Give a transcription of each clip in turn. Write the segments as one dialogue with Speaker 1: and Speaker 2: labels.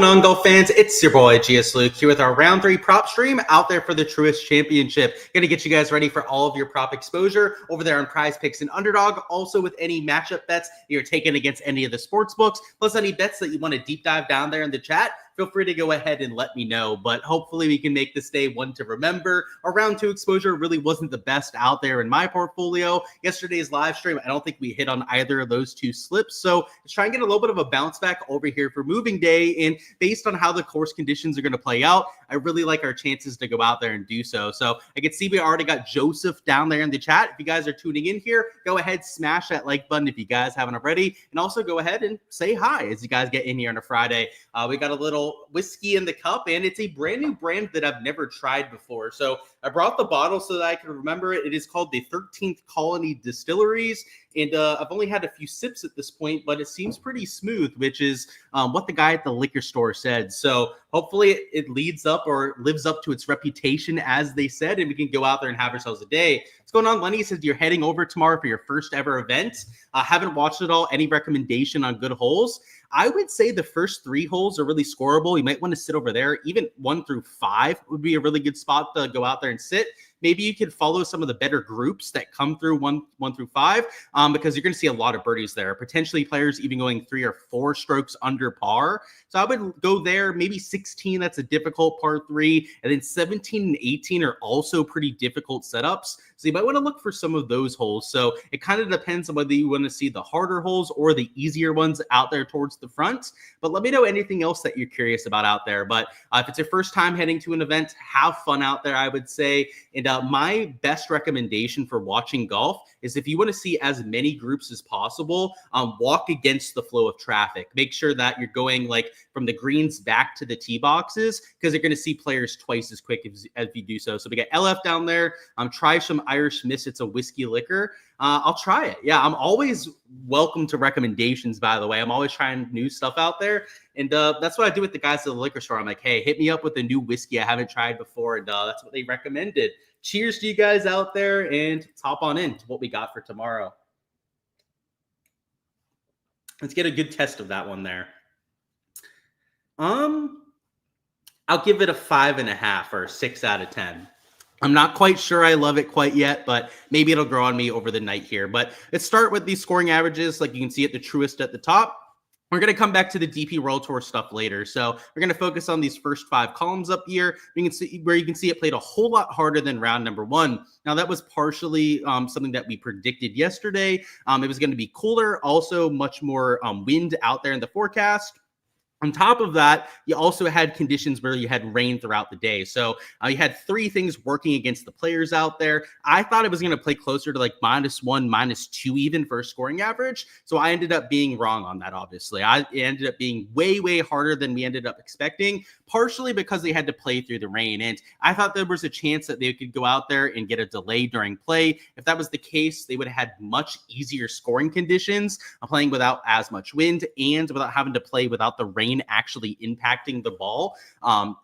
Speaker 1: going on, golf fans? It's your boy Gsluke here with our round 3 prop stream out there for the Truist Championship. Gonna get you guys ready for all of your prop exposure over there on Prize Picks and Underdog. Also with any matchup bets you're taking against any of the sports books, plus any bets that you want to deep dive down there in the chat. Feel free to go ahead and let me know, but hopefully we can make this day one to remember. Our round 2 exposure really wasn't the best out there in my portfolio. Yesterday's live stream, I don't think we hit on either of those 2 slips, so let's try and get a little bit of a bounce back over here for moving day, and based on how the course conditions are going to play out, I really like our chances to go out there and do so. So I can see we already got Joseph down there in the chat. If you guys are tuning in here, go ahead, smash that like button if you guys haven't already, and also go ahead and say hi as you guys get in here on a Friday. We got a little whiskey in the cup, and it's a brand new brand that I've never tried before. So I brought the bottle so that I can remember it. It is called the 13th Colony Distilleries, and I've only had a few sips at this point, but it seems pretty smooth, which is what the guy at the liquor store said. So hopefully it leads up or lives up to its reputation, as they said, and we can go out there and have ourselves a day. What's going on? Lenny says you're heading over tomorrow for your first ever event. Haven't watched it all. Any recommendation on good holes? I would say the first 3 holes are really scoreable. You might want to sit over there. Even 1 through 5 would be a really good spot to go out there and sit. Maybe you could follow some of the better groups that come through 1 through 5, because you're going to see a lot of birdies there. Potentially players even going 3 or 4 strokes under par. So I would go there. Maybe 16, that's a difficult par 3. And then 17 and 18 are also pretty difficult setups. So you might want to look for some of those holes. So it kind of depends on whether you want to see the harder holes or the easier ones out there towards the front. But let me know anything else that you're curious about out there. But if it's your first time heading to an event, have fun out there, I would say. And my best recommendation for watching golf is if you want to see as many groups as possible, walk against the flow of traffic. Make sure that you're going like from the greens back to the tee boxes, because you're going to see players twice as quick as you do so. So we got LF down there. Try some Irish Mist. It's a whiskey liquor. I'll try it. Yeah, I'm always welcome to recommendations, by the way. I'm always trying new stuff out there. And that's what I do with the guys at the liquor store. I'm like, hey, hit me up with a new whiskey I haven't tried before. And that's what they recommended. Cheers to you guys out there, and let's hop on into what we got for tomorrow. Let's get a good test of that one there. I'll give it a 5.5 or 6 out of 10. I'm not quite sure I love it quite yet, but maybe it'll grow on me over the night here. But let's start with these scoring averages. Like you can see at the Truist at the top. We're going to come back to the DP World Tour stuff later. So we're going to focus on these first 5 columns up here. You can see it played a whole lot harder than round number 1. Now, that was partially something that we predicted yesterday. It was going to be cooler, also much more wind out there in the forecast. On top of that, you also had conditions where you had rain throughout the day. So you had 3 things working against the players out there. I thought it was going to play closer to like -1, -2 even for a scoring average. So I ended up being wrong on that, obviously. It ended up being way, way harder than we ended up expecting, partially because they had to play through the rain. And I thought there was a chance that they could go out there and get a delay during play. If that was the case, they would have had much easier scoring conditions, playing without as much wind and without having to play without the rain actually impacting the ball.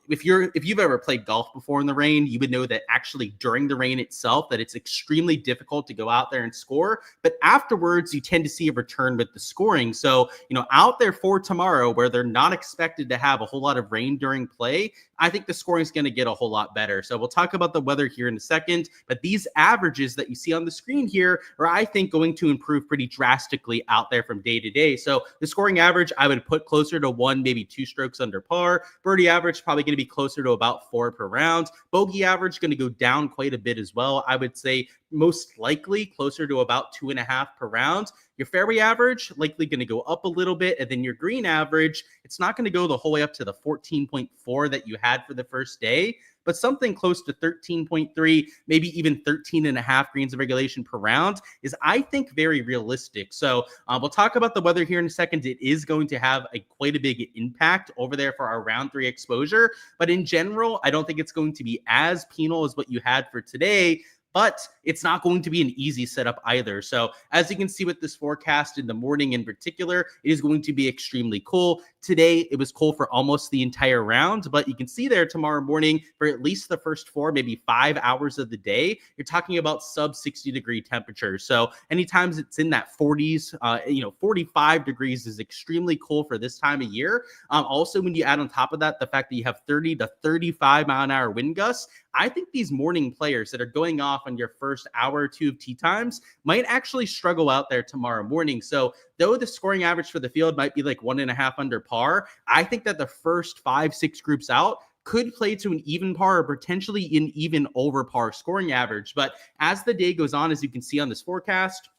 Speaker 1: If you've ever played golf before in the rain, you would know that actually during the rain itself, that it's extremely difficult to go out there and score. But afterwards, you tend to see a return with the scoring. So, out there for tomorrow, where they're not expected to have a whole lot of rain during play, I think the scoring is going to get a whole lot better. So we'll talk about the weather here in a second. But these averages that you see on the screen here are, I think, going to improve pretty drastically out there from day to day. So the scoring average, I would put closer to 1, maybe 2 strokes under par. Birdie average, probably going to be closer to about 4 per round. Bogey average going to go down quite a bit as well. I would say most likely closer to about 2.5 per round. Your fairway average likely going to go up a little bit, and then your green average, it's not going to go the whole way up to the 14.4 that you had for the first day, but something close to 13.3, maybe even 13.5 greens of regulation per round is, I think, very realistic. So we'll talk about the weather here in a second. It is going to have quite a big impact over there for our round 3 exposure, but in general, I don't think it's going to be as penal as what you had for today. but it's not going to be an easy setup either. So as you can see with this forecast in the morning in particular, it is going to be extremely cool. Today, it was cool for almost the entire round, but you can see there tomorrow morning for at least the first 4, maybe 5 hours of the day, you're talking about sub 60 degree temperatures. So anytime it's in that 40s, 45 degrees is extremely cool for this time of year. Also, when you add on top of that, the fact that you have 30 to 35 mile an hour wind gusts, I think these morning players that are going off on your first hour or two of tee times might actually struggle out there tomorrow morning. So though the scoring average for the field might be like 1.5 under par, I think that the first 5, 6 groups out could play to an even par or potentially an even over par scoring average. But as the day goes on, as you can see on this forecast,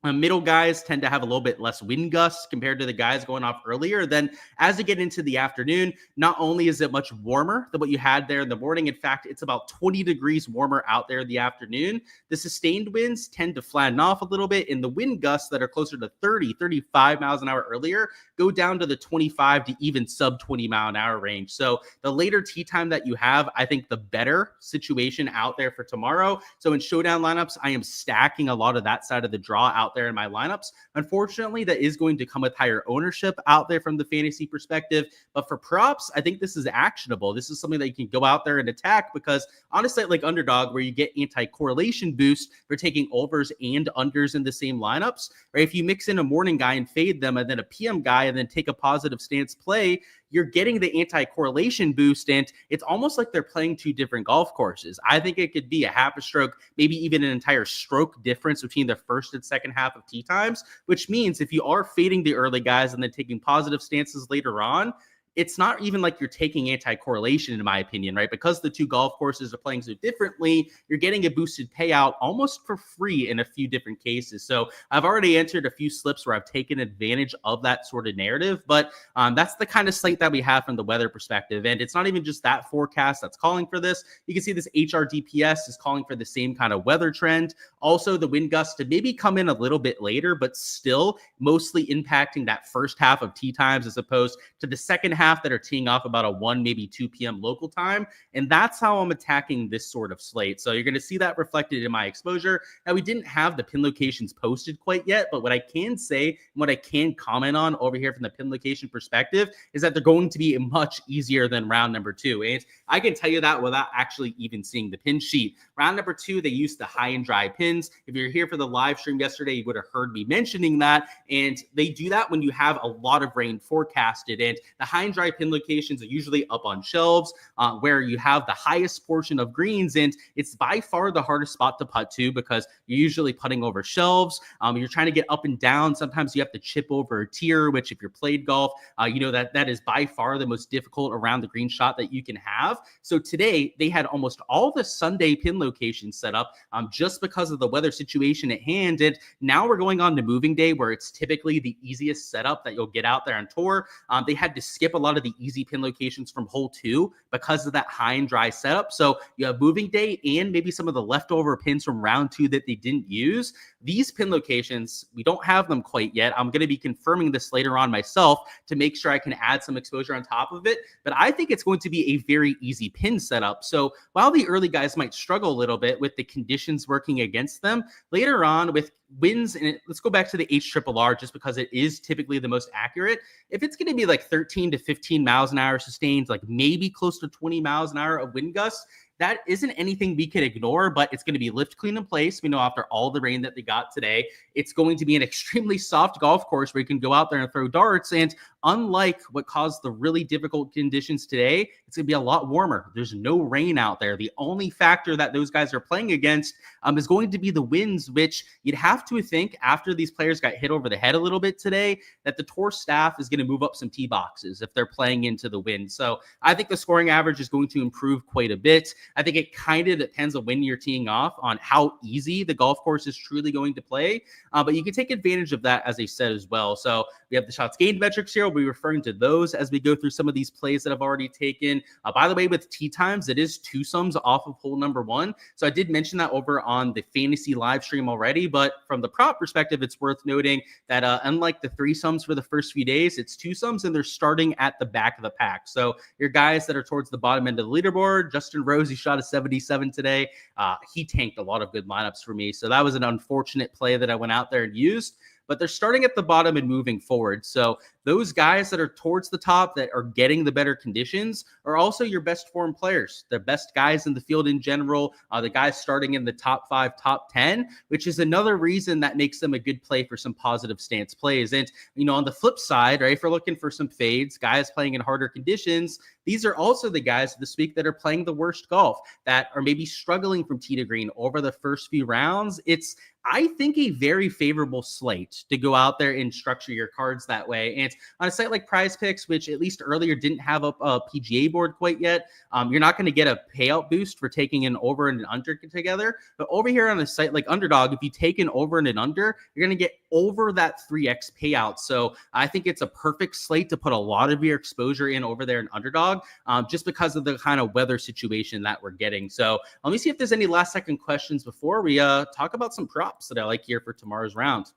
Speaker 1: middle guys tend to have a little bit less wind gusts compared to the guys going off earlier. Then as you get into the afternoon, not only is it much warmer than what you had there in the morning, in fact, it's about 20 degrees warmer out there in the afternoon. The sustained winds tend to flatten off a little bit, and the wind gusts that are closer to 30, 35 miles an hour earlier go down to the 25 to even sub 20 mile an hour range. So the later tee time that you have, I think the better situation out there for tomorrow. So in showdown lineups, I am stacking a lot of that side of the draw out there in my lineups. Unfortunately, that is going to come with higher ownership out there from the fantasy perspective. But for props, I think this is actionable. This is something that you can go out there and attack because honestly, like Underdog, where you get anti-correlation boost for taking overs and unders in the same lineups, right? If you mix in a morning guy and fade them and then a PM guy and then take a positive stance play, you're getting the anti-correlation boost, and it's almost like they're playing 2 different golf courses. I think it could be a half a stroke, maybe even an entire stroke difference between the first and second half of tee times, which means if you are fading the early guys and then taking positive stances later on, it's not even like you're taking anti-correlation, in my opinion, right? Because the 2 golf courses are playing so differently, you're getting a boosted payout almost for free in a few different cases. So I've already entered a few slips where I've taken advantage of that sort of narrative, but that's the kind of slate that we have from the weather perspective. And it's not even just that forecast that's calling for this. You can see this HRDPS is calling for the same kind of weather trend. Also, the wind gusts to maybe come in a little bit later, but still mostly impacting that first half of tee times as opposed to the second half that are teeing off about a 1, maybe 2 p.m. local time. And that's how I'm attacking this sort of slate. So you're going to see that reflected in my exposure. Now, we didn't have the pin locations posted quite yet, but what I can say and what I can comment on over here from the pin location perspective is that they're going to be much easier than round number 2. And I can tell you that without actually even seeing the pin sheet. Round number 2, they used the high and dry pins. If you're here for the live stream yesterday, you would have heard me mentioning that. And they do that when you have a lot of rain forecasted. And the high and dry pin locations are usually up on shelves where you have the highest portion of greens, and it's by far the hardest spot to putt to because you're usually putting over shelves. You're trying to get up and down. Sometimes you have to chip over a tier, which if you're played golf, you know that is by far the most difficult around the green shot that you can have. So today they had almost all the Sunday pin locations set up just because of the weather situation at hand. And now we're going on to moving day, where it's typically the easiest setup that you'll get out there on tour. They had to skip a lot of the easy pin locations from hole 2 because of that high and dry setup. So you have moving day and maybe some of the leftover pins from round 2 that they didn't use. These pin locations, we don't have them quite yet. I'm going to be confirming this later on myself to make sure I can add some exposure on top of it. But I think it's going to be a very easy pin setup. So while the early guys might struggle a little bit with the conditions working against them, later on with winds, and let's go back to the HRRR just because it is typically the most accurate. If it's going to be like 13 to 15 miles an hour sustained, like maybe close to 20 miles an hour of wind gusts, that isn't anything we can ignore, but it's going to be lift clean in place. We know after all the rain that they got today, it's going to be an extremely soft golf course where you can go out there and throw darts. And unlike what caused the really difficult conditions today, it's going to be a lot warmer. There's no rain out there. The only factor that those guys are playing against is going to be the winds, which you'd have to think after these players got hit over the head a little bit today, that the tour staff is going to move up some tee boxes if they're playing into the wind. So I think the scoring average is going to improve quite a bit. I think it kind of depends on when you're teeing off on how easy the golf course is truly going to play. But you can take advantage of that, as I said, as well. So we have the shots gained metrics here. I'll be referring to those as we go through some of these plays that I've already taken. By the way, with tee times, it is two sums off of hole number one. So I did mention that over on the fantasy live stream already, but from the prop perspective, it's worth noting that unlike the three sums for the first few days, it's two sums and they're starting at the back of the pack. So your guys that are towards the bottom end of the leaderboard, Justin Rose, he shot a 77 today. He tanked a lot of good lineups for me. So that was an unfortunate play that I went out there and used. But they're starting at the bottom and moving forward. So those guys that are towards the top that are getting the better conditions are also your best form players. The best guys in the field in general, the guys starting in the top 5, top 10, which is another reason that makes them a good play for some positive stance plays. And, on the flip side, right, if we're looking for some fades, guys playing in harder conditions, these are also the guys this week that are playing the worst golf, that are maybe struggling from tee to green over the first few rounds. It's, I think, a very favorable slate to go out there and structure your cards that way. And on a site like Prize Picks, which at least earlier didn't have a PGA board quite yet, you're not going to get a payout boost for taking an over and an under together. But over here on a site like Underdog, if you take an over and an under, you're going to get over that 3x payout. So I think it's a perfect slate to put a lot of your exposure in over there in Underdog, just because of the kind of weather situation that we're getting. So let me see if there's any last second questions before we talk about some props that I like here for tomorrow's round.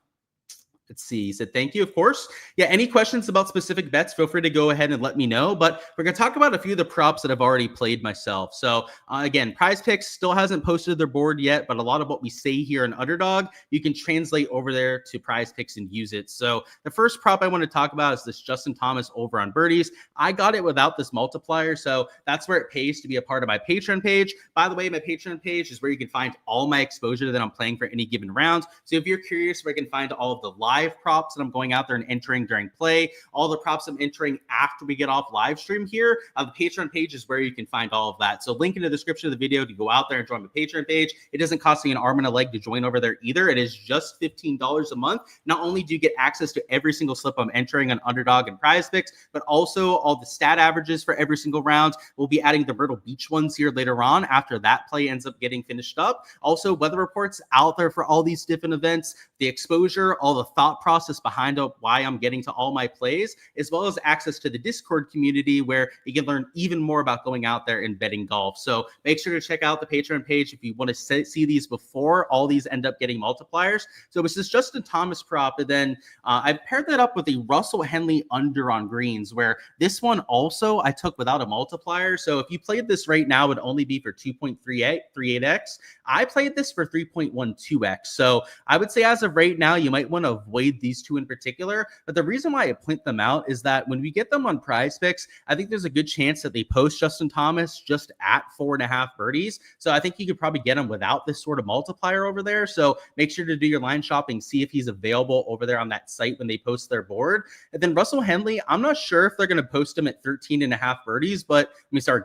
Speaker 1: Let's see. He said, thank you, of course. Yeah, any questions about specific bets, feel free to go ahead and let me know. But we're going to talk about a few of the props that I've already played myself. So again, Prize Picks still hasn't posted their board yet, but a lot of what we say here in Underdog, you can translate over there to Prize Picks and use it. So the first prop I want to talk about is this Justin Thomas over on birdies. I got it without this multiplier, so that's where it pays to be a part of my Patreon page. By the way, my Patreon page is where you can find all my exposure that I'm playing for any given round. So if you're curious where I can find all of the live props that I'm going out there and entering during play, all the props I'm entering after we get off live stream here, the Patreon page is where you can find all of that. So link in the description of the video to go out there and join my Patreon page. It doesn't cost me an arm and a leg to join over there either. It is just $15 a month. Not only do you get access to every single slip I'm entering on Underdog and Prize Picks, but also all the stat averages for every single round. We'll be adding the Myrtle Beach ones here later on after that play ends up getting finished up. Also, weather reports out there for all these different events, the exposure, all the thought process behind why I'm getting to all my plays, as well as access to the Discord community where you can learn even more about going out there and betting golf. So make sure to check out the Patreon page if you want to see these before all these end up getting multipliers. So it's this Justin Thomas prop, and then I paired that up with a Russell Henley under on greens, where this one also I took without a multiplier. So if you played this right now, it would only be for 2.38x. I played this for 3.12x. So I would say as of right now, you might want to avoid these two in particular. But the reason why I point them out is that when we get them on Prize Picks, I think there's a good chance that they post Justin Thomas just at 4.5 birdies. So I think you could probably get him without this sort of multiplier over there. So make sure to do your line shopping, see if he's available over there on that site when they post their board. And then Russell Henley, I'm not sure if they're going to post him at 13.5 birdies, but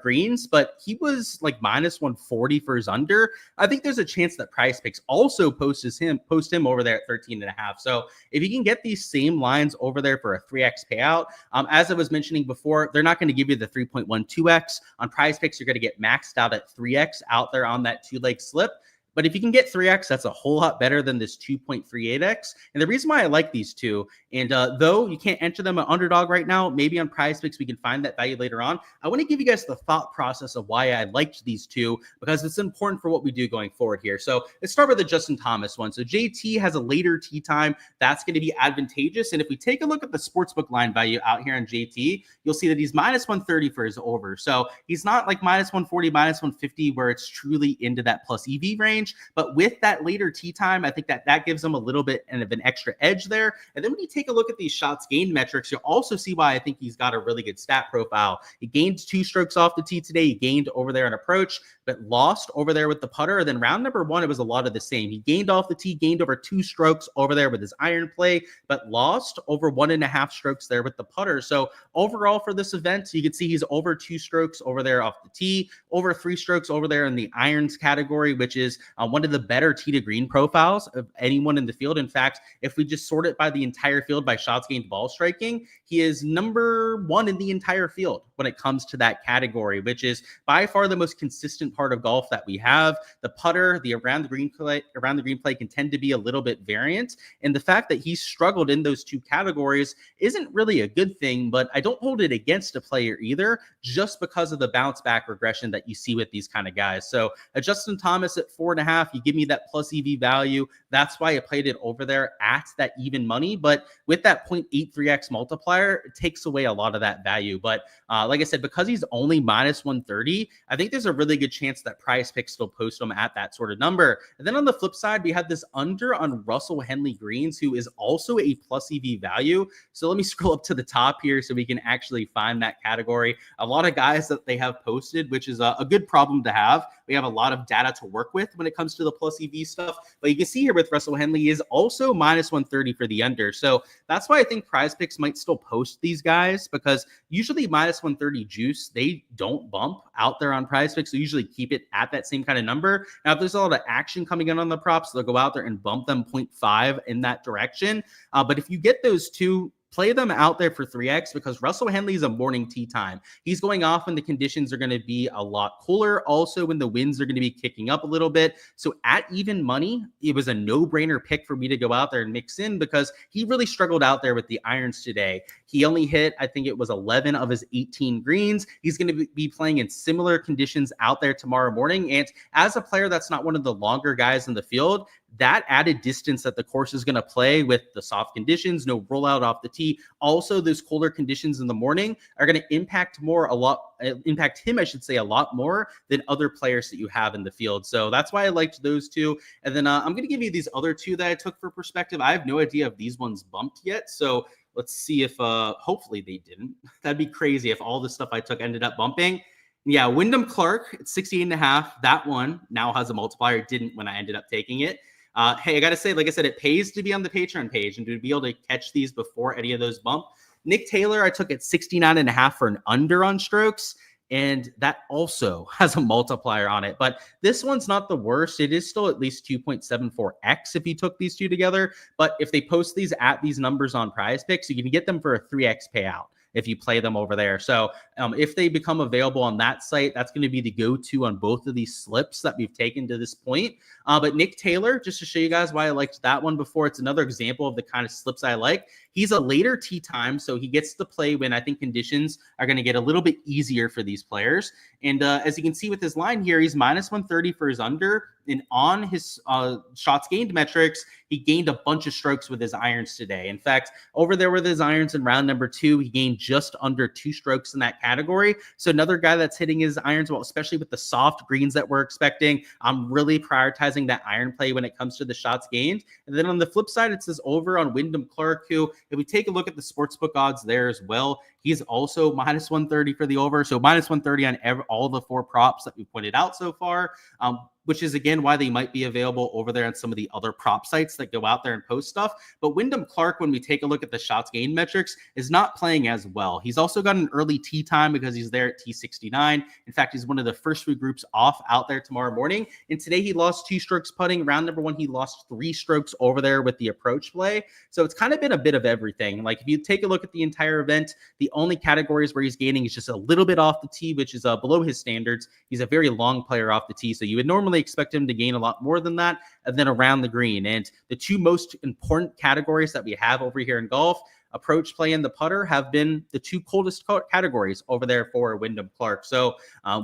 Speaker 1: greens, but he was like minus 140 for his under. I think there's a chance that Prize Picks also post him over there at 13.5. So if you can get these same lines over there for a 3x payout, as I was mentioning before, they're not going to give you the 3.12x. On Prize Picks, you're going to get maxed out at 3x out there on that two-leg slip. But if you can get 3x, that's a whole lot better than this 2.38x. And the reason why I like these two, and though you can't enter them at Underdog right now, maybe on Prize Picks we can find that value later on. I want to give you guys the thought process of why I liked these two, because it's important for what we do going forward here. So let's start with the Justin Thomas one. So JT has a later tee time. That's going to be advantageous. And if we take a look at the sportsbook line value out here on JT, you'll see that he's minus 130 for his over. So he's not like minus 140, minus 150, where it's truly into that plus EV range. But with that later tee time, I think that gives him a little bit of an extra edge there. And then when you take a look at these shots gained metrics, you'll also see why I think he's got a really good stat profile. He gained 2 strokes off the tee today. He gained over there on approach, but lost over there with the putter. And then round number 1, it was a lot of the same. He gained off the tee, gained over 2 strokes over there with his iron play, but lost over 1.5 strokes there with the putter. So overall for this event, you can see he's over 2 strokes over there off the tee, over 3 strokes over there in the irons category, which is one of the better tee to green profiles of anyone in the field. In fact, if we just sort it by the entire field by shots gained ball striking, he is number 1 in the entire field when it comes to that category, which is by far the most consistent part of golf that we have. The putter, the around the green play can tend to be a little bit variant. And the fact that he's struggled in those two categories isn't really a good thing, but I don't hold it against a player either, just because of the bounce back regression that you see with these kind of guys. So Justin Thomas at 4.5, you give me that plus EV value. That's why I played it over there at that even money. But with that 0.83x multiplier, it takes away a lot of that value. But like I said, because he's only minus 130, I think there's a really good chance that Prize Picks will post him at that sort of number. And then on the flip side, we had this under on Russell Henley Greens, who is also a plus EV value. So let me scroll up to the top here so we can actually find that category. A lot of guys that they have posted, which is a good problem to have. We have a lot of data to work with when it comes to the plus EV stuff. But you can see here with Russell Henley is also minus 130 for the under. So that's why I think Prize Picks might still post these guys, because usually minus 130 juice, they don't bump out there on Prize Picks. So usually keep it at that same kind of number. Now, if there's a lot of action coming in on the props, they'll go out there and bump them 0.5 in that direction. But if you get those two, play them out there for 3x, because Russell Henley is a morning tee time. He's going off when the conditions are going to be a lot cooler. Also, when the winds are going to be kicking up a little bit. So at even money, it was a no-brainer pick for me to go out there and mix in, because he really struggled out there with the irons today. He only hit, I think it was 11 of his 18 greens. He's going to be playing in similar conditions out there tomorrow morning. And as a player that's not one of the longer guys in the field, that added distance that the course is going to play with the soft conditions, no rollout off the tee. Also, those colder conditions in the morning are going to impact him, I should say, a lot more than other players that you have in the field. So that's why I liked those two. And then I'm going to give you these other two that I took for perspective. I have no idea if these ones bumped yet. So let's see if hopefully they didn't. That'd be crazy if all the stuff I took ended up bumping. Yeah, Wyndham Clark at 68.5. That one now has a multiplier. It didn't when I ended up taking it. Hey, I got to say, like I said, it pays to be on the Patreon page and to be able to catch these before any of those bump. Nick Taylor, I took at 69.5 for an under on strokes, and that also has a multiplier on it. But this one's not the worst. It is still at least 2.74x if you took these two together. But if they post these at these numbers on Prize Picks, you can get them for a 3x payout if you play them over there. So if they become available on that site, that's going to be the go-to on both of these slips that we've taken to this point. But Nick Taylor, just to show you guys why I liked that one before, it's another example of the kind of slips I like. He's a later tee time, so he gets to play when I think conditions are going to get a little bit easier for these players. And as you can see with his line here, he's minus 130 for his under. And on his shots gained metrics, he gained a bunch of strokes with his irons today. In fact, over there with his irons in round number 2, he gained just under 2 strokes in that category. So another guy that's hitting his irons well, especially with the soft greens that we're expecting. I'm really prioritizing that iron play when it comes to the shots gained. And then on the flip side, it says over on Wyndham Clark, who, if we take a look at the sportsbook odds there as well, he's also minus 130 for the over. So minus 130 on all the 4 props that we pointed out so far. Which is, again, why they might be available over there on some of the other prop sites that go out there and post stuff. But Wyndham Clark, when we take a look at the shots gained metrics, is not playing as well. He's also got an early tee time because he's there at T69. In fact, he's one of the first 3 groups off out there tomorrow morning. And today he lost 2 strokes putting. Round number 1, he lost 3 strokes over there with the approach play. So it's kind of been a bit of everything. Like if you take a look at the entire event, the only categories where he's gaining is just a little bit off the tee, which is below his standards. He's a very long player off the tee, so you would normally expect him to gain a lot more than that, and then around the green. And the 2 most important categories that we have over here in golf, approach play and the putter, have been the 2 coldest categories over there for Wyndham Clark. So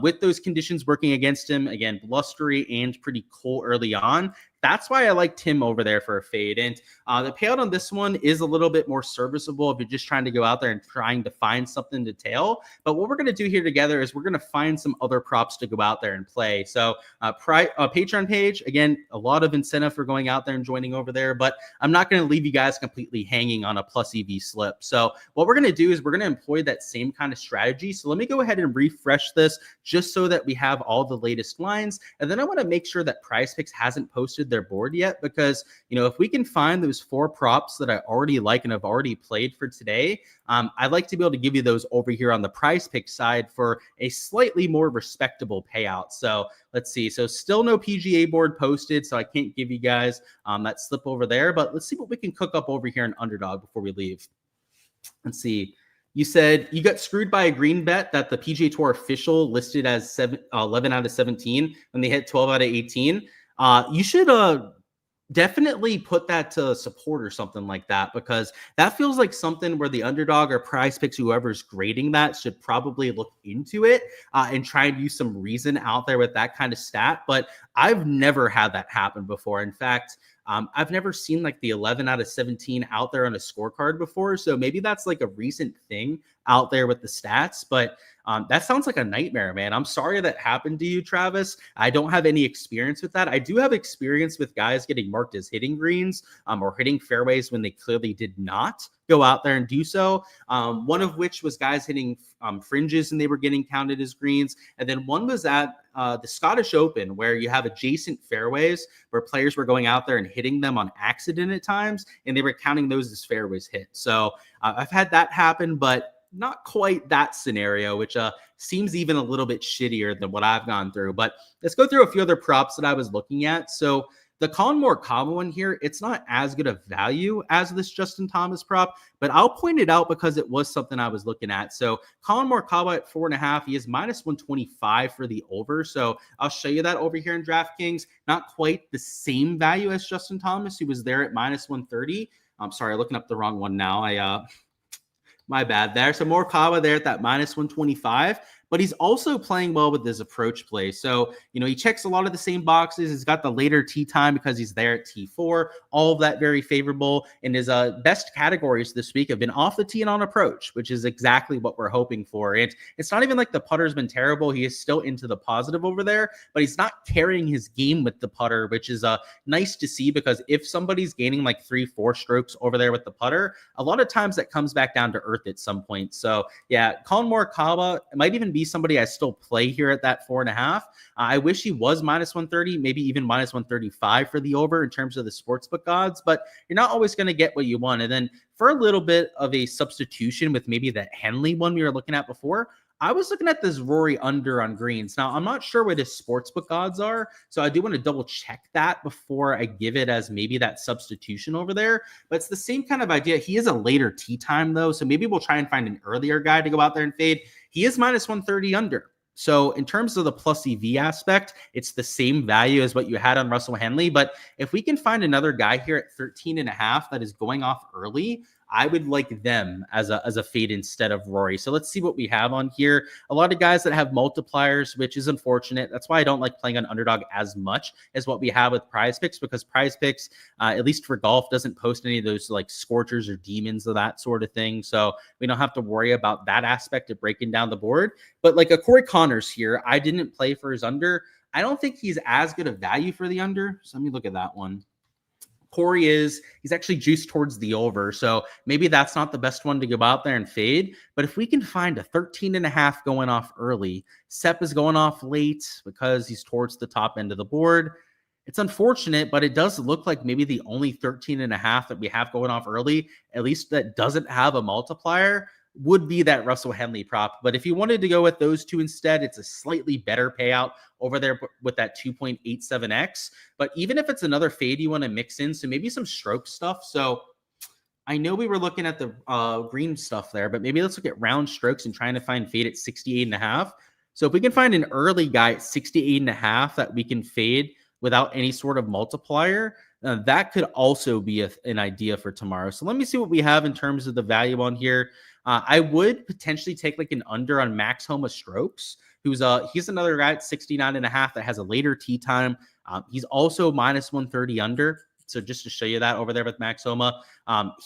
Speaker 1: with those conditions working against him, again, blustery and pretty cool early on, that's why I liked him over there for a fade. And the payout on this one is a little bit more serviceable if you're just trying to go out there and trying to find something to tail. But what we're going to do here together is we're going to find some other props to go out there and play. So Patreon page, again, a lot of incentive for going out there and joining over there, but I'm not going to leave you guys completely hanging on a plus EV slip. So what we're going to do is we're going to employ that same kind of strategy. So let me go ahead and refresh this just so that we have all the latest lines. And then I want to make sure that Prize Picks hasn't posted their board yet, because if we can find those 4 props that I already like and have already played for today, I'd like to be able to give you those over here on the Prize Pick side for a slightly more respectable payout. So let's see. So still no PGA board posted, so I can't give you guys that slip over there, but let's see what we can cook up over here in Underdog before we leave. Let's see. You said you got screwed by a green bet that the PGA Tour official listed as 11 out of 17 when they hit 12 out of 18. You should definitely put that to support or something like that, because that feels like something where the Underdog or Prize Picks, whoever's grading that, should probably look into it and try and use some reason out there with that kind of stat. But I've never had that happen before. In fact, I've never seen like the 11 out of 17 out there on a scorecard before. So maybe that's like a recent thing out there with the stats. But that sounds like a nightmare, man. I'm sorry that happened to you, Travis. I don't have any experience with that. I do have experience with guys getting marked as hitting greens or hitting fairways when they clearly did not go out there and do so. One of which was guys hitting fringes and they were getting counted as greens. And then one was at the Scottish Open, where you have adjacent fairways where players were going out there and hitting them on accident at times, and they were counting those as fairways hit. So I've had that happen, but not quite that scenario, which seems even a little bit shittier than what I've gone through. But let's go through a few other props that I was looking at. So the Colin Morikawa one here, it's not as good a value as this Justin Thomas prop, but I'll point it out because it was something I was looking at. So Colin Morikawa at 4.5, he is minus 125 for the over. So I'll show you that over here in DraftKings. Not quite the same value as Justin Thomas, who was there at minus 130. I'm sorry, looking up the wrong one now. My bad there. So Morikawa there at that minus 125, but he's also playing well with his approach play. So, he checks a lot of the same boxes. He's got the later tee time because he's there at T4. All of that very favorable. And his best categories this week have been off the tee and on approach, which is exactly what we're hoping for. And it's not even like the putter's been terrible. He is still into the positive over there, but he's not carrying his game with the putter, which is nice to see, because if somebody's gaining like 3-4 strokes over there with the putter, a lot of times that comes back down to earth at some point. So yeah, Colin Morikawa might even be somebody I still play here at that 4.5. I wish he was minus 130, maybe even minus 135 for the over in terms of the sportsbook odds, but you're not always going to get what you want. And then for a little bit of a substitution with maybe that Henley one we were looking at before, I was looking at this Rory under on greens. Now, I'm not sure what his sportsbook odds are, so I do want to double check that before I give it as maybe that substitution over there. But it's the same kind of idea. He is a later tee time, though, so maybe we'll try and find an earlier guy to go out there and fade. He is minus 130 under. So in terms of the plus EV aspect, it's the same value as what you had on Russell Henley. But if we can find another guy here at 13.5 that is going off early, I would like them as a fade instead of Rory. So let's see what we have on here. A lot of guys that have multipliers, which is unfortunate. That's why I don't like playing on Underdog as much as what we have with Prize Picks, because Prize Picks, at least for golf, doesn't post any of those like scorchers or demons or that sort of thing. So we don't have to worry about that aspect of breaking down the board. But like a Corey Connors here, I didn't play for his under. I don't think he's as good a value for the under. So let me look at that one. Corey he's actually juiced towards the over. So maybe that's not the best one to go out there and fade. But if we can find a 13.5 going off early, Sepp is going off late because he's towards the top end of the board. It's unfortunate, but it does look like maybe the only 13.5 that we have going off early, at least that doesn't have a multiplier, would be that Russell Henley prop. But if you wanted to go with those two instead, it's a slightly better payout over there with that 2.87x. But even if it's another fade you want to mix in, so maybe some stroke stuff. So I know we were looking at the green stuff there, but maybe let's look at round strokes and trying to find fade at 68.5. So if we can find an early guy at 68.5 that we can fade without any sort of multiplier, that could also be an idea for tomorrow. So let me see what we have in terms of the value on here. I would potentially take like an under on Max Homa strokes, he's another guy at 69.5 that has a later tee time. He's also minus 130 under. So just to show you that over there with Max Homa,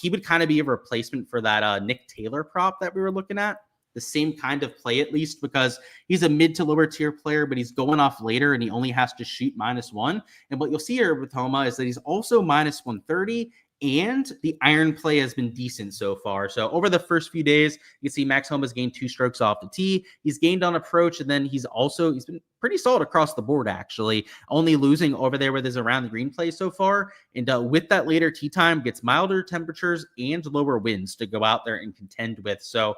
Speaker 1: he would kind of be a replacement for that Nick Taylor prop that we were looking at. The same kind of play, at least, because he's a mid to lower tier player, but he's going off later and he only has to shoot -1. And what you'll see here with Homa is that he's also minus 130, and the iron play has been decent so far. So over the first few days, you can see Max Homa's gained 2 strokes off the tee. He's gained on approach, and then he's been pretty solid across the board, actually, only losing over there with his around the green play so far. And with that later tee time, gets milder temperatures and lower winds to go out there and contend with. So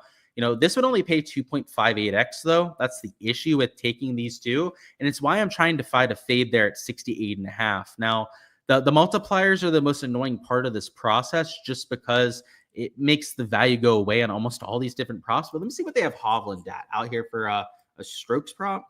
Speaker 1: this would only pay 2.58x, though. That's the issue with taking these two. And it's why I'm trying to find a fade there at 68.5. Now, the multipliers are the most annoying part of this process, just because it makes the value go away on almost all these different props. But let me see what they have Hovland at out here for a strokes prop.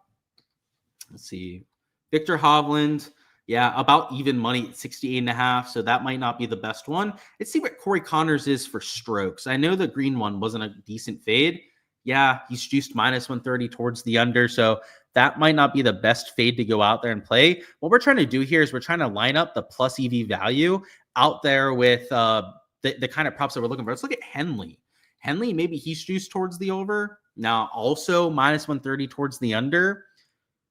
Speaker 1: Let's see. Victor Hovland, yeah, about even money at 68.5. So that might not be the best one. Let's see what Corey Connors is for strokes. I know the green one wasn't a decent fade. Yeah, he's juiced minus 130 towards the under. So that might not be the best fade to go out there and play. What we're trying to do here is we're trying to line up the plus EV value out there with the kind of props that we're looking for. Let's look at Henley. Henley, maybe he's juiced towards the over. Now also minus 130 towards the under.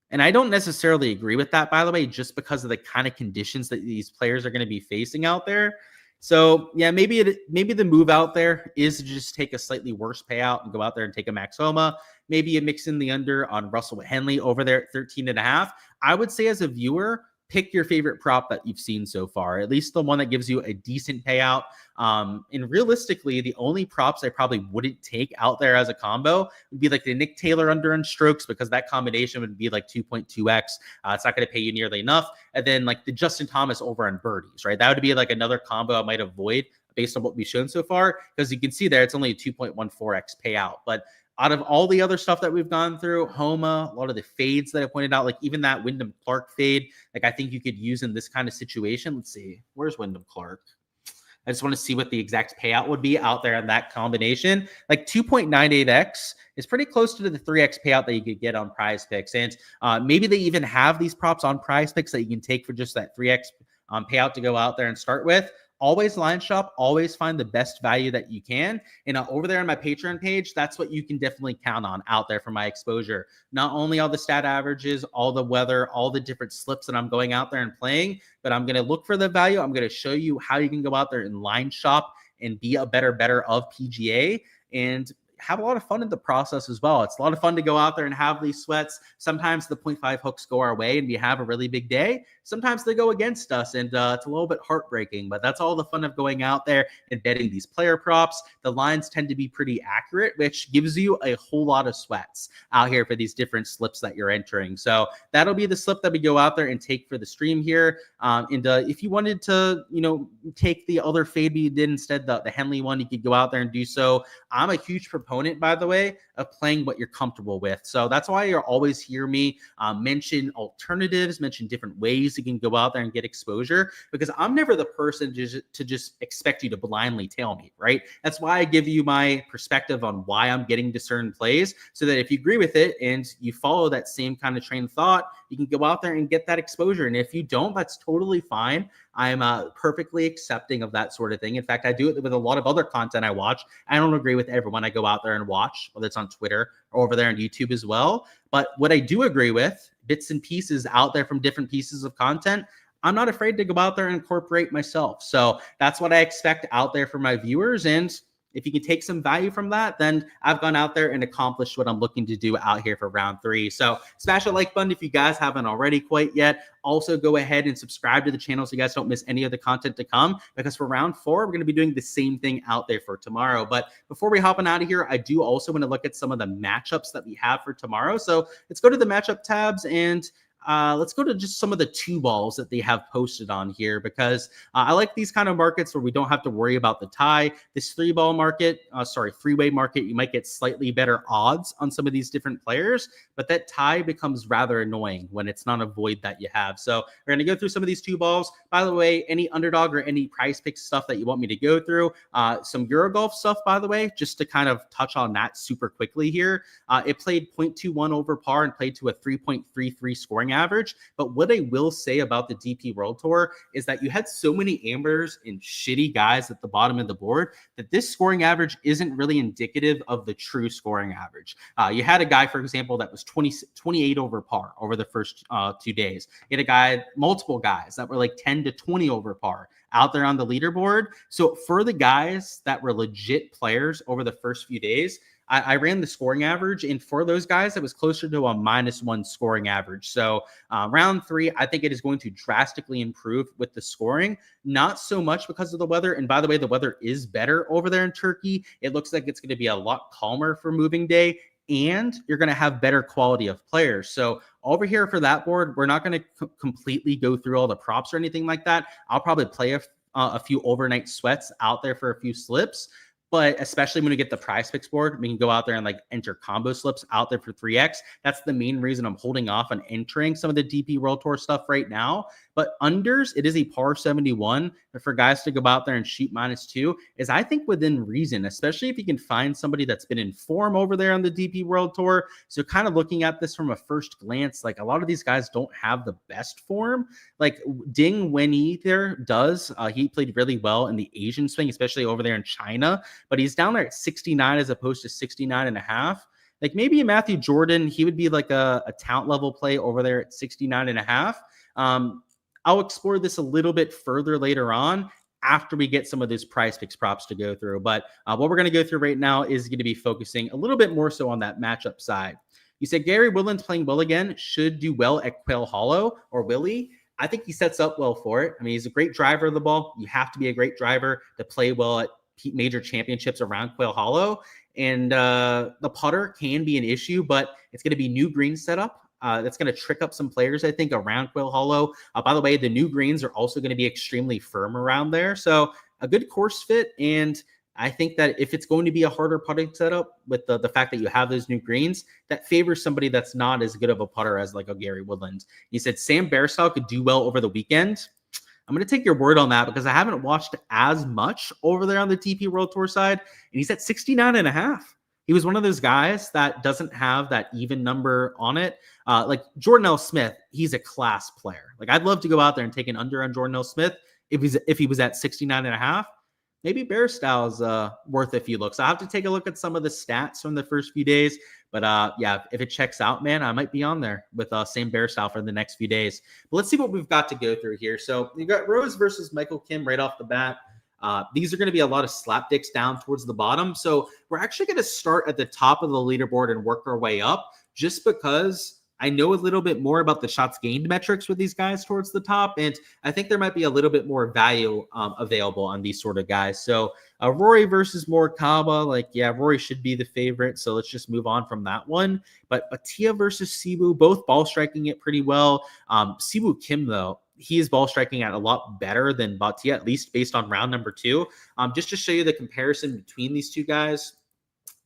Speaker 1: And I don't necessarily agree with that, by the way, just because of the kind of conditions that these players are going to be facing out there. So yeah, maybe the move out there is to just take a slightly worse payout and go out there and take a Max Homa. Maybe you mix in the under on Russell Henley over there at 13.5. I would say as a viewer, pick your favorite prop that you've seen so far, at least the one that gives you a decent payout. And realistically, the only props I probably wouldn't take out there as a combo would be like the Nick Taylor under on strokes, because that combination would be like 2.2x. It's not going to pay you nearly enough. And then like the Justin Thomas over on birdies, right? That would be like another combo I might avoid based on what we've shown so far, because you can see there it's only a 2.14x payout. But out of all the other stuff that we've gone through, Homa, a lot of the fades that I pointed out, like even that Wyndham Clark fade, like I think you could use in this kind of situation. Let's see, where's Wyndham Clark? I just want to see what the exact payout would be out there in that combination. Like 2.98x is pretty close to the 3x payout that you could get on Prize Picks. And maybe they even have these props on Prize Picks that you can take for just that 3x payout to go out there and start with. Always line shop, always find the best value that you can. And over there on my Patreon page, that's what you can definitely count on out there for my exposure. Not only all the stat averages, all the weather, all the different slips that I'm going out there and playing, but I'm going to look for the value. I'm going to show you how you can go out there and line shop and be a better of PGA and have a lot of fun in the process as well. It's a lot of fun to go out there and have these sweats. Sometimes the 0.5 hooks go our way and we have a really big day. Sometimes they go against us and it's a little bit heartbreaking, but that's all the fun of going out there and betting these player props. The lines tend to be pretty accurate, which gives you a whole lot of sweats out here for these different slips that you're entering. So that'll be the slip that we go out there and take for the stream here. If you wanted to, take the other fade we did instead, the Henley one, you could go out there and do so. I'm a huge proponent, by the way, of playing what you're comfortable with. So that's why you'll always hear me mention alternatives, mention different ways you can go out there and get exposure, because I'm never the person to just expect you to blindly tail me, right? That's why I give you my perspective on why I'm getting to certain plays, so that if you agree with it and you follow that same kind of train of thought, you can go out there and get that exposure. And if you don't, that's totally fine. I'm perfectly accepting of that sort of thing. In fact, I do it with a lot of other content I watch. I don't agree with everyone I go out there and watch, whether it's on Twitter or over there on YouTube as well. But what I do agree with, bits and pieces out there from different pieces of content, I'm not afraid to go out there and incorporate myself. So that's what I expect out there for my viewers. And if you can take some value from that, then I've gone out there and accomplished what I'm looking to do out here for round 3. So smash a like button if you guys haven't already quite yet. Also, go ahead and subscribe to the channel so you guys don't miss any of the content to come, because for round 4, we're going to be doing the same thing out there for tomorrow. But before we hop on out of here, I do also want to look at some of the matchups that we have for tomorrow. So let's go to the matchup tabs and let's go to just some of the 2-balls that they have posted on here, because I like these kind of markets where we don't have to worry about the tie. This 3-ball market, three-way market, you might get slightly better odds on some of these different players, but that tie becomes rather annoying when it's not a void that you have. So we're going to go through some of these 2-balls. By the way, any Underdog or any Prize Picks stuff that you want me to go through, some Eurogolf stuff, by the way, just to kind of touch on that super quickly here. It played 0.21 over par and played to a 3.33 scoring average. But what I will say about the DP World Tour is that you had so many ambers and shitty guys at the bottom of the board that this scoring average isn't really indicative of the true scoring average. You had a guy, for example, that was 28 over par over the first 2 days. You had multiple guys that were like 10 to 20 over par out there on the leaderboard. So for the guys that were legit players over the first few days, I ran the scoring average, and for those guys, it was closer to a -1 scoring average. So round 3, I think it is going to drastically improve with the scoring, not so much because of the weather. And by the way, the weather is better over there in Turkey. It looks like it's going to be a lot calmer for moving day, and you're going to have better quality of players. So over here for that board, we're not going to completely go through all the props or anything like that. I'll probably play a few overnight sweats out there for a few slips. But especially when we get the prize picks board, we can go out there and like enter combo slips out there for 3x. That's the main reason I'm holding off on entering some of the DP World Tour stuff right now. But unders, it is a par 71. But for guys to go out there and shoot -2 is, I think, within reason, especially if you can find somebody that's been in form over there on the DP World Tour. So kind of looking at this from a first glance, like a lot of these guys don't have the best form. Like Ding Wenyi there does. He played really well in the Asian swing, especially over there in China. But he's down there at 69 as opposed to 69.5. Like maybe a Matthew Jordan, he would be like a talent level play over there at 69.5. I'll explore this a little bit further later on after we get some of those prize picks props to go through. But what we're going to go through right now is going to be focusing a little bit more so on that matchup side. You said Gary Woodland's playing well again, should do well at Quail Hollow, or will he? I think he sets up well for it. I mean, he's a great driver of the ball. You have to be a great driver to play well at major championships around Quail Hollow. And the putter can be an issue, but it's going to be new green setup. That's going to trick up some players, I think, around Quail Hollow. By the way, the new greens are also going to be extremely firm around there. So a good course fit. And I think that if it's going to be a harder putting setup with the fact that you have those new greens, that favors somebody that's not as good of a putter as like a Gary Woodland. He said Sam Bairstow could do well over the weekend. I'm going to take your word on that because I haven't watched as much over there on the DP World Tour side. And he's at 69.5. He was one of those guys that doesn't have that even number on it. Like Jordan L. Smith, he's a class player. Like I'd love to go out there and take an under on Jordan L. Smith if he was at 69.5. Maybe Bairstow's worth a few looks. I have to take a look at some of the stats from the first few days. But yeah, if it checks out, man, I might be on there with Sam Bairstow for the next few days. But let's see what we've got to go through here. So you got Rose versus Michael Kim right off the bat. These are going to be a lot of slapdicks down towards the bottom. So we're actually going to start at the top of the leaderboard and work our way up, just because I know a little bit more about the shots gained metrics with these guys towards the top. And I think there might be a little bit more value available on these sort of guys. So Rory versus Morikawa, like, yeah, Rory should be the favorite. So let's just move on from that one. But Bhatia versus Siwoo, both ball striking it pretty well. Siwoo Kim, though, he is ball striking at a lot better than Bhatia, at least based on round number 2. Just to show you the comparison between these two guys,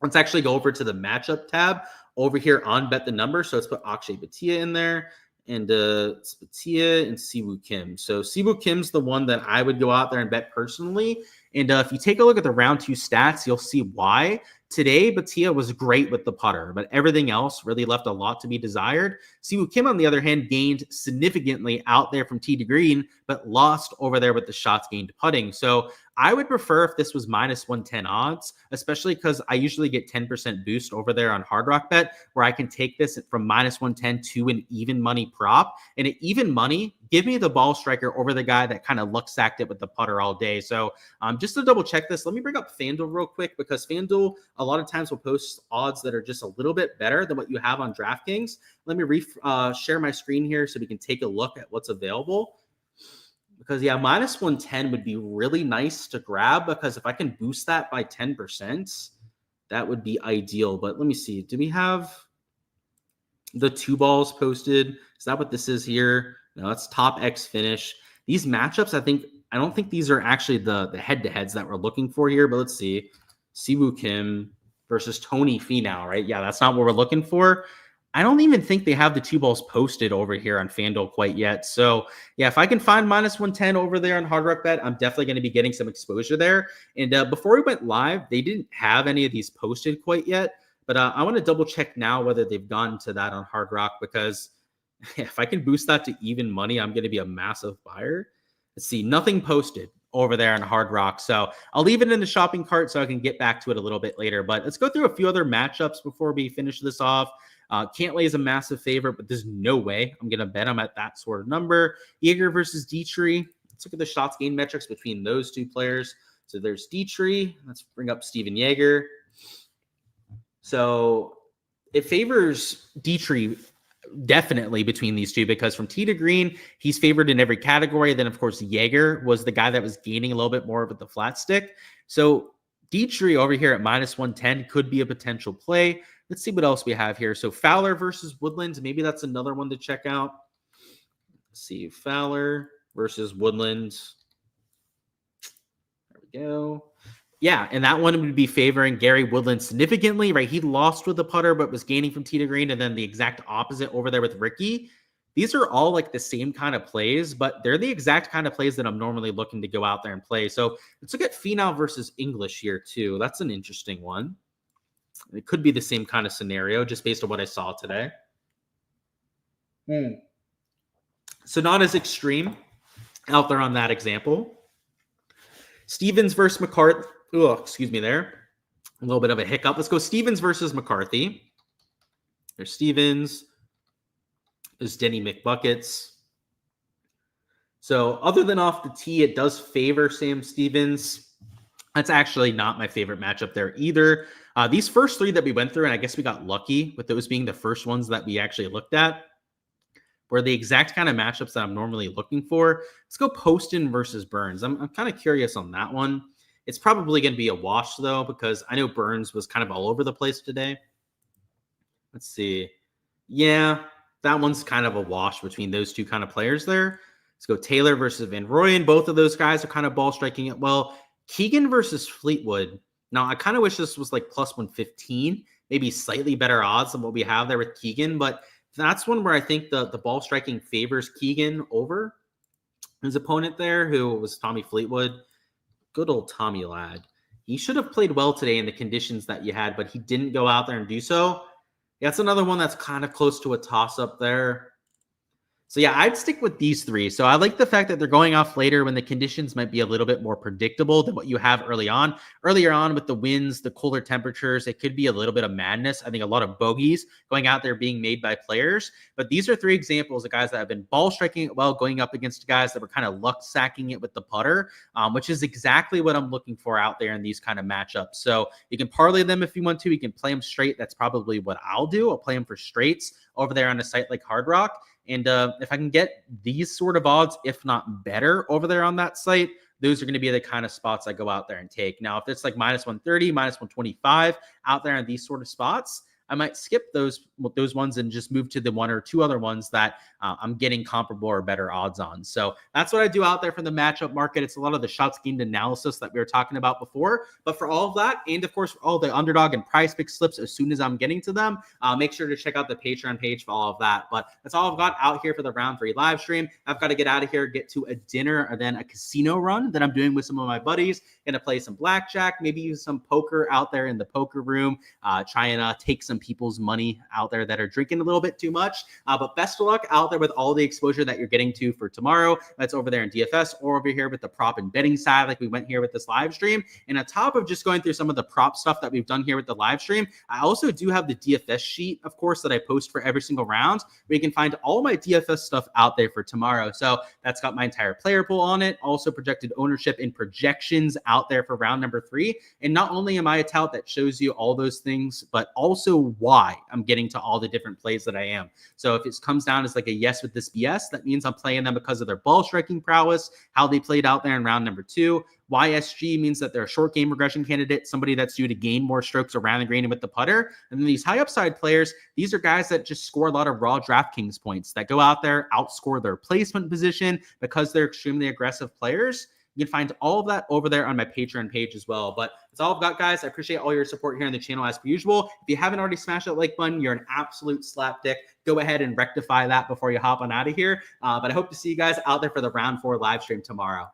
Speaker 1: let's actually go over to the matchup tab over here on Bet the Number. So let's put Akshay Bhatia in there, and it's Bhatia and Siwoo Kim. So Siwoo Kim's the one that I would go out there and bet personally. And if you take a look at the round 2 stats, you'll see why. Today, Bhatia was great with the putter, but everything else really left a lot to be desired. Siwoo Kim, on the other hand, gained significantly out there from tee to green, but lost over there with the shots gained putting. So I would prefer if this was -110 odds, especially because I usually get 10% boost over there on Hard Rock Bet, where I can take this from -110 to an even money prop. And at even money, give me the ball striker over the guy that kind of luck-sacked it with the putter all day. So just to double check this, let me bring up FanDuel real quick, because FanDuel a lot of times will post odds that are just a little bit better than what you have on DraftKings. Let me share my screen here so we can take a look at what's available. Because, yeah, -110 would be really nice to grab, because if I can boost that by 10%, that would be ideal. But let me see. Do we have the 2 balls posted? Is that what this is here? No, it's top X finish. These matchups, I don't think these are actually the head-to-heads that we're looking for here, but let's see. Siwoo Kim versus Tony Finau, right? Yeah, that's not what we're looking for. I don't even think they have the 2 balls posted over here on FanDuel quite yet. So, yeah, if I can find -110 over there on Hard Rock Bet, I'm definitely going to be getting some exposure there. And before we went live, they didn't have any of these posted quite yet. But I want to double check now whether they've gotten to that on Hard Rock, because if I can boost that to even money, I'm going to be a massive buyer. Let's see, nothing posted over there on Hard Rock. So I'll leave it in the shopping cart so I can get back to it a little bit later. But let's go through a few other matchups before we finish this off. Cantlay is a massive favorite, but there's no way I'm going to bet him at that sort of number. Jaeger versus Dietrich. Let's look at the shots gained metrics between those 2 players. So there's Dietrich. Let's bring up Steven Jaeger. So it favors Dietrich definitely between these 2, because from tee to green, he's favored in every category. Then, of course, Jaeger was the guy that was gaining a little bit more with the flat stick. So Dietrich over here at -110 could be a potential play. Let's see what else we have here. So Fowler versus Woodland. Maybe that's another one to check out. Let's see, Fowler versus Woodland. go. Yeah, and that one would be favoring Gary Woodland significantly, right? He lost with the putter, but was gaining from tee to green, and then the exact opposite over there with Ricky. These are all like the same kind of plays, but they're the exact kind of plays that I'm normally looking to go out there and play. So let's look at Finau versus English here too. That's an interesting one. It could be the same kind of scenario just based on what I saw today. So not as extreme out there on that example. Stevens versus McCarthy. Oh, excuse me there. A little bit of a hiccup. Let's go Stevens versus McCarthy. There's Stevens. There's Denny McBuckets. So other than off the tee, it does favor Sam Stevens. That's actually not my favorite matchup there either. These first three that we went through, and I guess we got lucky with those being the first ones that we actually looked at, were the exact kind of matchups that I'm normally looking for. Let's go Poston versus Burns. I'm kind of curious on that one. It's probably going to be a wash, though, because I know Burns was kind of all over the place today. Let's see. Yeah, that one's kind of a wash between those two kind of players there. Let's go Taylor versus Van Rooyen. Both of those guys are kind of ball striking it well. Keegan versus Fleetwood. Now, I kind of wish this was like plus 115, maybe slightly better odds than what we have there with Keegan, but that's one where I think the ball striking favors Keegan over his opponent there, who was Tommy Fleetwood. Good old Tommy lad. He should have played well today in the conditions that you had, but he didn't go out there and do so. That's another one that's kind of close to a toss-up there. So yeah, I'd stick with these three. So I like the fact that they're going off later when the conditions might be a little bit more predictable than what you have early on. Earlier on with the winds, the colder temperatures, it could be a little bit of madness. I think a lot of bogeys going out there being made by players. But these are three examples of guys that have been ball striking it well, going up against guys that were kind of luck sacking it with the putter, which is exactly what I'm looking for out there in these kind of matchups. So you can parlay them if you want to. You can play them straight. That's probably what I'll do. I'll play them for straights over there on a site like Hard Rock. And if I can get these sort of odds, if not better, over there on that site, those are going to be the kind of spots I go out there and take. Now, if it's like minus 130, minus 125 out there in these sort of spots, I might skip those ones and just move to the one or two other ones that I'm getting comparable or better odds on. So that's what I do out there for the matchup market. It's a lot of the shots gained analysis that we were talking about before. But for all of that, and of course, for all the Underdog and Prize Pick slips as soon as I'm getting to them, make sure to check out the Patreon page for all of that. But that's all I've got out here for the round 3 live stream. I've got to get out of here, get to a dinner or then a casino run that I'm doing with some of my buddies. Gonna play some blackjack, maybe use some poker out there in the poker room, try and take some people's money out there that are drinking a little bit too much. But best of luck out there with all the exposure that you're getting to for tomorrow. That's over there in DFS or over here with the prop and betting side, like we went here with this live stream. And on top of just going through some of the prop stuff that we've done here with the live stream, I also do have the DFS sheet, of course, that I post for every single round, where you can find all my DFS stuff out there for tomorrow. So that's got my entire player pool on it, also projected ownership and projections out there for round number 3. And not only am I a tout that shows you all those things, but also why I'm getting to all the different plays that I am. So if it comes down as like a yes with this BS, that means I'm playing them because of their ball striking prowess, how they played out there in round number 2. YSG means that they're a short game regression candidate, somebody that's due to gain more strokes around the green and with the putter. And then these high upside players, these are guys that just score a lot of raw Draftkings points, that go out there, outscore their placement position because they're extremely aggressive players. You can find all of that over there on my Patreon page as well. But that's all I've got, guys. I appreciate all your support here on the channel as per usual. If you haven't already smashed that like button, you're an absolute slapdick. Go ahead and rectify that before you hop on out of here. But I hope to see you guys out there for the round 4 live stream tomorrow.